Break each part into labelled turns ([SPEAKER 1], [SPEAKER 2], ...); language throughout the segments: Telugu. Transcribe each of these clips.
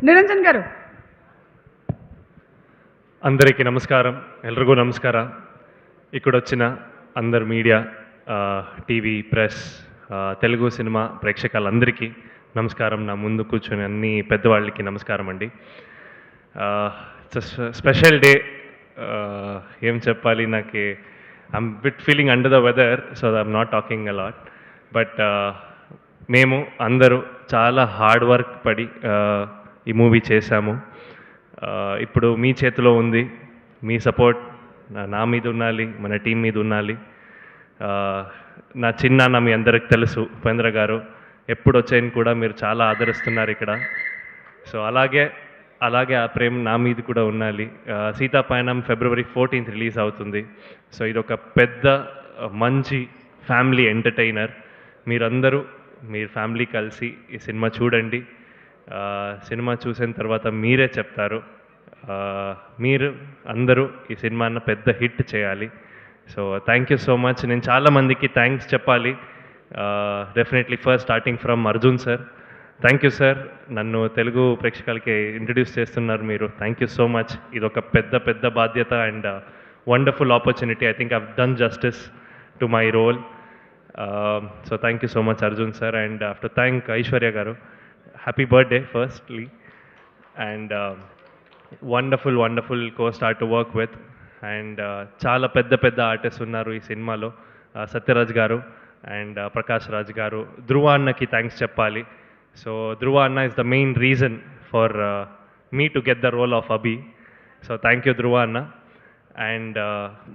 [SPEAKER 1] నిరంజన్ గారు.
[SPEAKER 2] అందరికీ నమస్కారం, ఎల్రిಗೂ నమస్ಕಾರ. ఇక్కడొచ్చిన అందరు media, TV, press, Telugu cinema ప్రేక్షకులందరికీ నమస్కారం. నా ముందు కూర్చొని అన్ని పెద్దవాళ్ళకి నమస్కారం అండి. Special day. ఏం చెప్పాలి, నాకు I'm bit feeling under the weather, so I'm not talking a lot. But మేము అందరూ చాలా హార్డ్ వర్క్ పడి ఈ మూవీ చేశాము. ఇప్పుడు మీ చేతిలో ఉంది. మీ సపోర్ట్ నా మీద ఉండాలి, మన టీం మీద ఉండాలి. నా చిన్నాన్న మీ అందరికి తెలుసు, ఉపేంద్ర గారు. ఎప్పుడు వచ్చాయని కూడా మీరు చాలా ఆదరిస్తున్నారు ఇక్కడ. సో అలాగే ఆ ప్రేమ నా మీద కూడా ఉండాలి. సీతాపయనం February 14th రిలీజ్ అవుతుంది. సో ఇదొక పెద్ద మంచి ఫ్యామిలీ ఎంటర్టైనర్. మీరందరూ మీరు ఫ్యామిలీ కలిసి ఈ సినిమా చూడండి. సినిమా చూసిన తర్వాత మీరే చెప్తారు. మీరు అందరూ ఈ సినిమాను పెద్ద హిట్ చేయాలి. So thank you so much. నేను చాలామందికి థ్యాంక్స్ చెప్పాలి. Definitely first starting from Arjun sir. Thank you sir, నన్ను తెలుగు ప్రేక్షకులకి ఇంట్రడ్యూస్ చేస్తున్నారు మీరు. Thank you so much. ఇది ఒక పెద్ద బాధ్యత and wonderful opportunity. I think I've done justice to my role. So thank you so much Arjun sir. And to thank Aishwarya garu. Happy birthday firstly. And wonderful co-star to work with. And చాలా పెద్ద ఆర్టిస్ట్ ఉన్నారు ఈ సినిమాలో. సత్యరాజ్ గారు అండ్ ప్రకాష్ రాజ్ గారు. ధ్రువ అన్నకి థ్యాంక్స్ చెప్పాలి. So Dhruva anna is the main reason for me to get the role of Abhi. So thank you Dhruva anna. And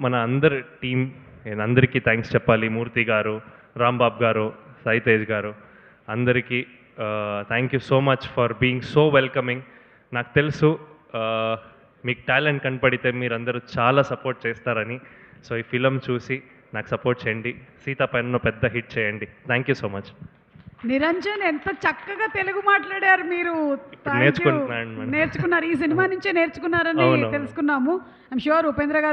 [SPEAKER 2] మన అందరి టీం, నేను అందరికీ థ్యాంక్స్ చెప్పాలి. మూర్తి గారు, రాంబాబు గారు, సాయి తేజ్ గారు, అందరికీ thank you so much for being so welcoming. నాకు తెలుసు మీకు టాలెంట్ కనపడితే మీరందరూ చాలా సపోర్ట్ చేస్తారని. సో ఈ ఫిలం చూసి నాకు సపోర్ట్ చేయండి. సీతాపయనంలో పెద్ద హిట్ చేయండి. Thank you so much.
[SPEAKER 1] Niranjan, ఎంత చక్కగా తెలుగు మాట్లాడారు మీరు.
[SPEAKER 2] నేర్చుకుంటున్నాను.
[SPEAKER 1] నేర్చుకున్నారు, ఈ సినిమా నుంచే నేర్చుకున్నారని తెలుసుకున్నాము. ఐఎమ్ షూర్ ఉపేంద్ర గారు